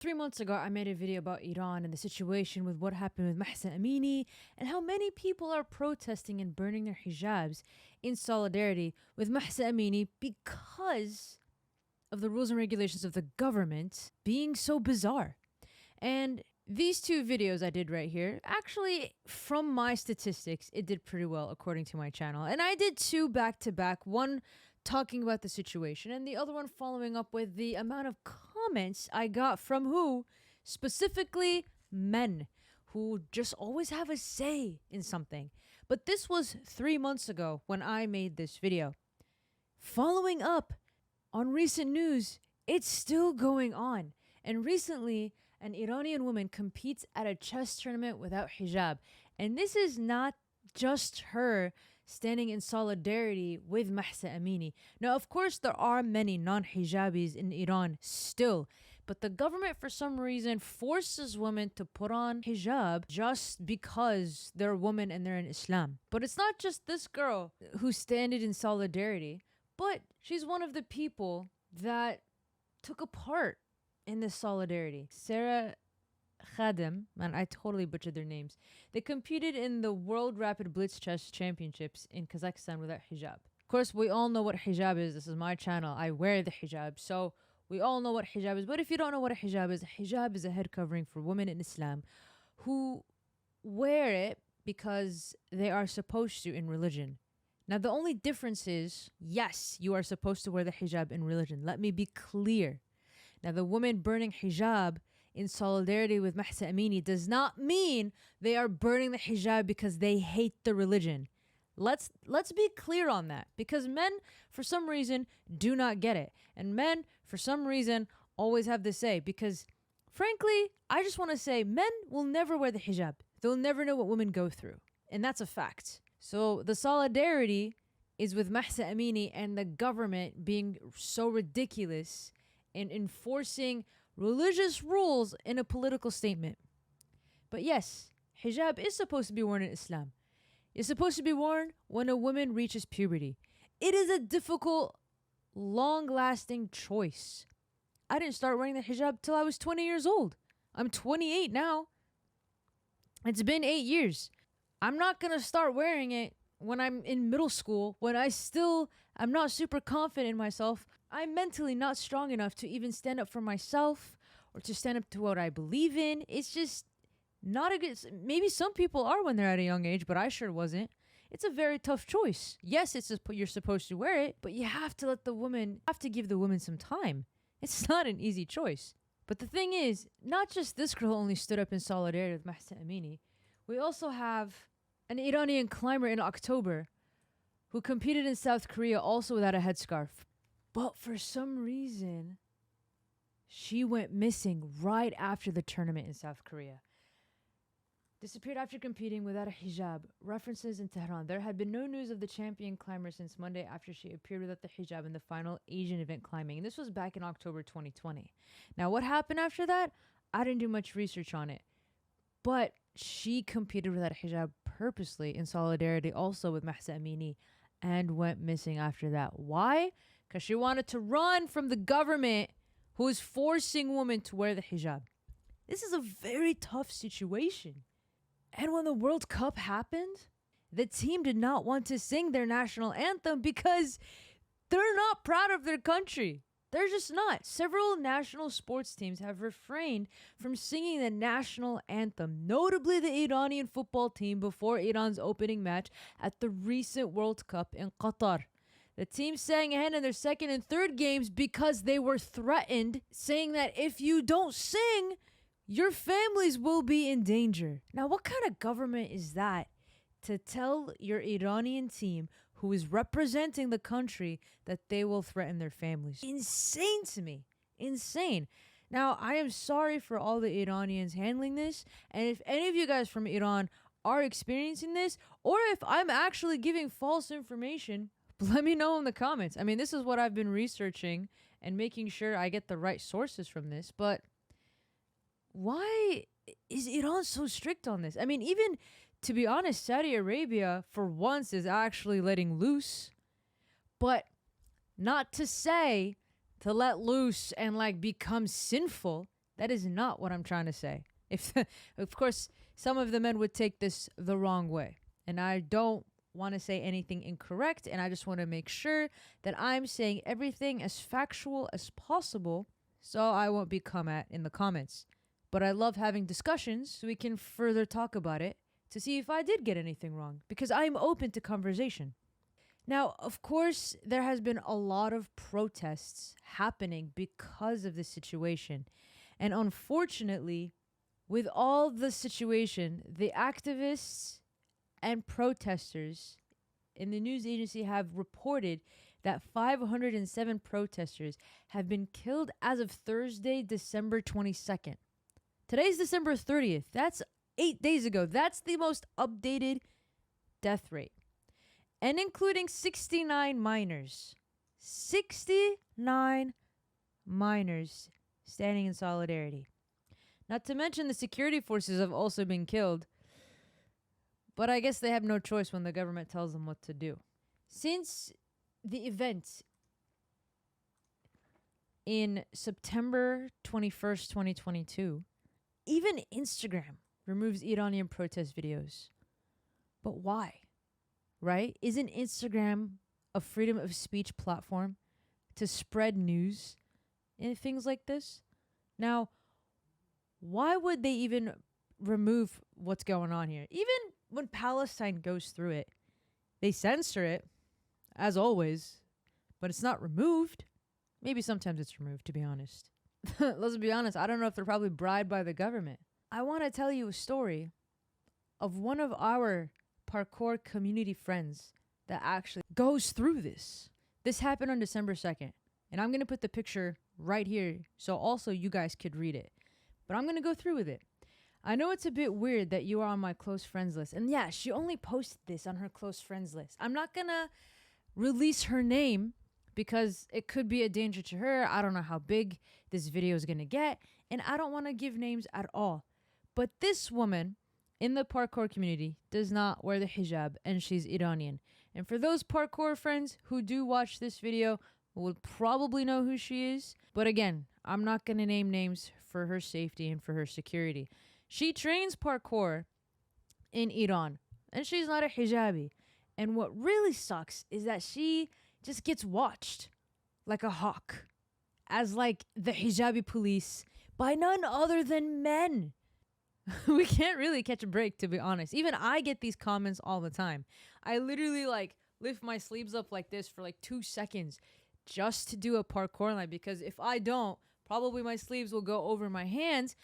3 months ago, I made a video about Iran and the situation with what happened with Mahsa Amini and how many people are protesting and burning their hijabs in solidarity with Mahsa Amini because of the rules and regulations of the government being so bizarre. And these two videos I did right here, actually, from my statistics, it did pretty well according to my channel. And I did two back to back, one talking about the situation and the other one following up with the amount of comments I got from who? Specifically, men who just always have a say in something. But this was 3 months ago when I made this video. Following up on recent news, it's still going on. And recently, an Iranian woman competes at a chess tournament without hijab. And this is not just her standing in solidarity with Mahsa Amini. Now, of course, there are many non-hijabis in Iran still, but the government, for some reason, forces women to put on hijab just because they're women and they're in Islam. But it's not just this girl who standed in solidarity, but she's one of the people that took a part in this solidarity. Sarah Khadem, man, I totally butchered their names. They competed in the World Rapid Blitz Chess Championships in Kazakhstan without hijab. Of course, we all know what hijab is. This is my channel. I wear the hijab. So we all know what hijab is. But if you don't know what a hijab is a head covering for women in Islam who wear it because they are supposed to in religion. Now, the only difference is, yes, you are supposed to wear the hijab in religion. Let me be clear. Now, the woman burning hijab in solidarity with Mahsa Amini does not mean they are burning the hijab because they hate the religion. Let's be clear on that, because men, for some reason, do not get it. And men, for some reason, always have the say, because frankly, I just want to say men will never wear the hijab. They'll never know what women go through. And that's a fact. So the solidarity is with Mahsa Amini and the government being so ridiculous in enforcing religious rules in a political statement. But yes, hijab is supposed to be worn in Islam. It's supposed to be worn when a woman reaches puberty. It is a difficult, long-lasting choice. I didn't start wearing the hijab till I was 20 years old. I'm 28 now. It's been 8 years. I'm not going to start wearing it when I'm in middle school, when I'm not super confident in myself. I'm mentally not strong enough to even stand up for myself or to stand up to what I believe in. It's just not a good... Maybe some people are when they're at a young age, but I sure wasn't. It's a very tough choice. Yes, you're supposed to wear it, but you have to give the woman some time. It's not an easy choice. But the thing is, not just this girl only stood up in solidarity with Mahsa Amini. We also have an Iranian climber in October who competed in South Korea also without a headscarf. But for some reason, she went missing right after the tournament in South Korea. Disappeared after competing without a hijab. References in Tehran. There had been no news of the champion climber since Monday after she appeared without the hijab in the final Asian event climbing. And this was back in October 2020. Now, what happened after that? I didn't do much research on it. But she competed without a hijab purposely in solidarity also with Mahsa Amini and went missing after that. Why? Because she wanted to run from the government who is forcing women to wear the hijab. This is a very tough situation. And when the World Cup happened, the team did not want to sing their national anthem because they're not proud of their country. They're just not. Several national sports teams have refrained from singing the national anthem, notably the Iranian football team before Iran's opening match at the recent World Cup in Qatar. The team sang ahead in their second and third games because they were threatened, saying that if you don't sing, your families will be in danger. Now, what kind of government is that to tell your Iranian team who is representing the country that they will threaten their families? Insane to me. Insane. Now, I am sorry for all the Iranians handling this. And if any of you guys from Iran are experiencing this, or if I'm actually giving false information, let me know in the comments. I mean, this is what I've been researching and making sure I get the right sources from this. But why is Iran so strict on this? I mean, even to be honest, Saudi Arabia, for once, is actually letting loose. But not to say to let loose and like become sinful. That is not what I'm trying to say. If, of course, some of the men would take this the wrong way. And I don't want to say anything incorrect. And I just want to make sure that I'm saying everything as factual as possible so I won't be come at in the comments. But I love having discussions so we can further talk about it to see if I did get anything wrong, because I'm open to conversation. Now, of course, there has been a lot of protests happening because of this situation. And unfortunately, with all the situation, the activists and protesters in the news agency have reported that 507 protesters have been killed as of Thursday, December 22nd. Today's December 30th. That's 8 days ago. That's the most updated death rate. And including 69 minors. 69 minors standing in solidarity. Not to mention the security forces have also been killed. But I guess they have no choice when the government tells them what to do. Since the event in September 21st, 2022, even Instagram removes Iranian protest videos. But why? Right? Isn't Instagram a freedom of speech platform to spread news and things like this? Now, why would they even remove what's going on here? Even when Palestine goes through it, they censor it, as always, but it's not removed. Maybe sometimes it's removed, to be honest. Let's be honest, I don't know if they're probably bribed by the government. I want to tell you a story of one of our parkour community friends that actually goes through this. This happened on December 2nd, and I'm going to put the picture right here so also you guys could read it. But I'm going to go through with it. I know it's a bit weird that you are on my close friends list. And yeah, she only posted this on her close friends list. I'm not going to release her name because it could be a danger to her. I don't know how big this video is going to get. And I don't want to give names at all. But this woman in the parkour community does not wear the hijab, and she's Iranian. And for those parkour friends who do watch this video, will probably know who she is. But again, I'm not going to name names for her safety and for her security. She trains parkour in Iran, and she's not a hijabi. And what really sucks is that she just gets watched like a hawk as like the hijabi police by none other than men. We can't really catch a break, to be honest. Even I get these comments all the time. I literally like lift my sleeves up like this for like 2 seconds just to do a parkour line, because if I don't, probably my sleeves will go over my hands.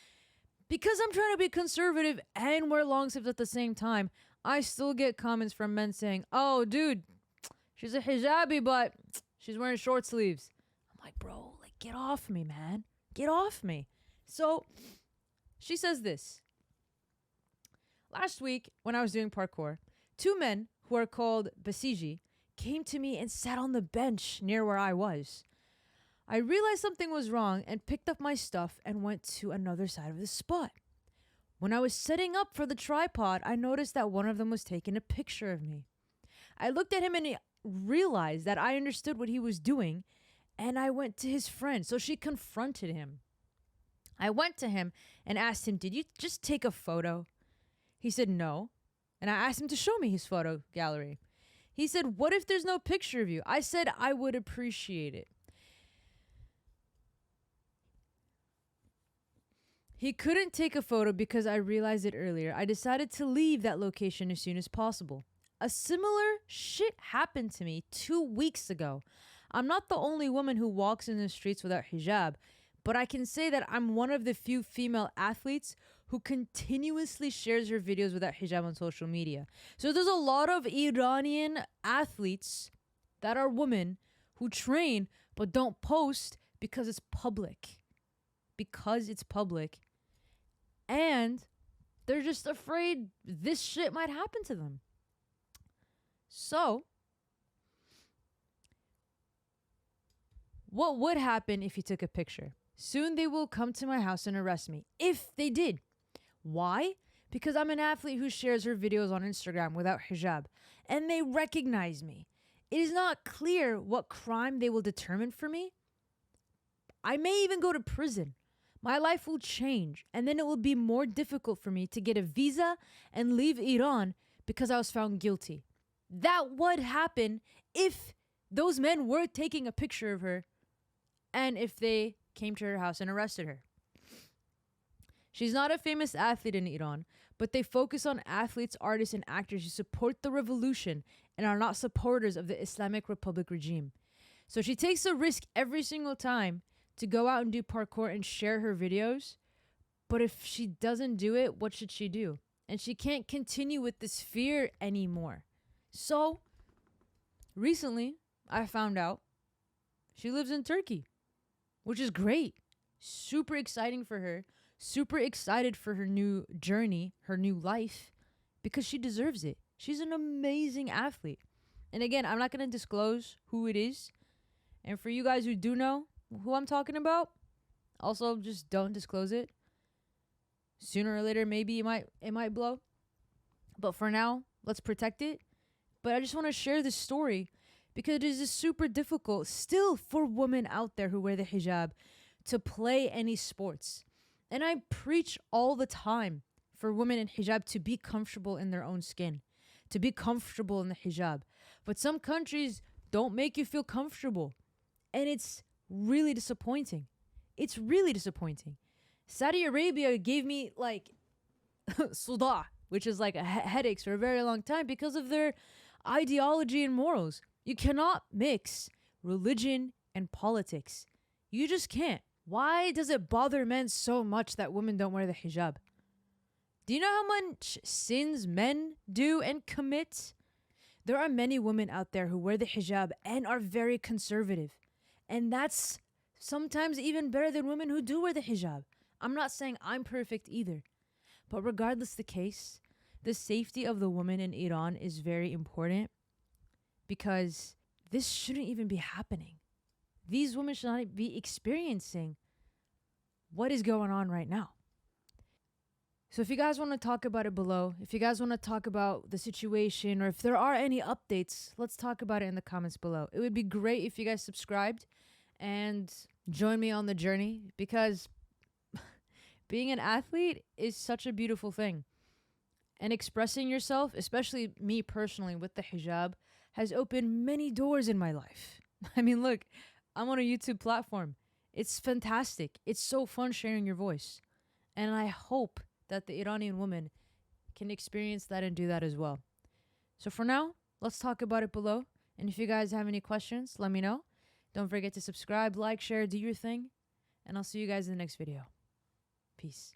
Because I'm trying to be conservative and wear long sleeves at the same time, I still get comments from men saying, "Oh, dude, she's a hijabi, but she's wearing short sleeves." I'm like, bro, like, get off me, man. Get off me. So she says this. Last week, when I was doing parkour, 2 men who are called Basiji came to me and sat on the bench near where I was. I realized something was wrong and picked up my stuff and went to another side of the spot. When I was setting up for the tripod, I noticed that one of them was taking a picture of me. I looked at him and realized that I understood what he was doing, and I went to his friend. So she confronted him. I went to him and asked him, "Did you just take a photo?" He said no. And I asked him to show me his photo gallery. He said, "What if there's no picture of you?" I said I would appreciate it. He couldn't take a photo because I realized it earlier. I decided to leave that location as soon as possible. A similar shit happened to me 2 weeks ago. I'm not the only woman who walks in the streets without hijab, but I can say that I'm one of the few female athletes who continuously shares her videos without hijab on social media. So there's a lot of Iranian athletes that are women who train but don't post because it's public. Because it's public. And they're just afraid this shit might happen to them. So, what would happen if you took a picture? Soon they will come to my house and arrest me. If they did. Why? Because I'm an athlete who shares her videos on Instagram without hijab. And they recognize me. It is not clear what crime they will determine for me. I may even go to prison. My life will change, and then it will be more difficult for me to get a visa and leave Iran because I was found guilty. That would happen if those men were taking a picture of her and if they came to her house and arrested her. She's not a famous athlete in Iran, but they focus on athletes, artists, and actors who support the revolution and are not supporters of the Islamic Republic regime. So she takes a risk every single time to go out and do parkour and share her videos. But if she doesn't do it, what should she do? And she can't continue with this fear anymore. So recently, I found out she lives in Turkey, which is great. Super exciting for her. Super excited for her new journey, her new life, because she deserves it. She's an amazing athlete. And again, I'm not going to disclose who it is. And for you guys who do know who I'm talking about, also just don't disclose it. Sooner or later, maybe it might blow. But for now, let's protect it. But I just want to share this story because it is super difficult still for women out there who wear the hijab to play any sports. And I preach all the time for women in hijab to be comfortable in their own skin, to be comfortable in the hijab. But some countries don't make you feel comfortable. And it's really disappointing. It's really disappointing. Saudi Arabia gave me like sudah, which is like headaches for a very long time because of their ideology and morals. You cannot mix religion and politics. You just can't. Why does it bother men so much that women don't wear the hijab? Do you know how much sins men do and commit? There are many women out there who wear the hijab and are very conservative. And that's sometimes even better than women who do wear the hijab. I'm not saying I'm perfect either. But regardless the case, the safety of the woman in Iran is very important because this shouldn't even be happening. These women should not be experiencing what is going on right now. So if you guys want to talk about it below, if you guys want to talk about the situation, or if there are any updates, let's talk about it in the comments below. It would be great if you guys subscribed and join me on the journey because being an athlete is such a beautiful thing. And expressing yourself, especially me personally with the hijab, has opened many doors in my life. I mean, look, I'm on a YouTube platform. It's fantastic. It's so fun sharing your voice. And I hope that the Iranian woman can experience that and do that as well. So for now, let's talk about it below. And if you guys have any questions, let me know. Don't forget to subscribe, like, share, do your thing. And I'll see you guys in the next video. Peace.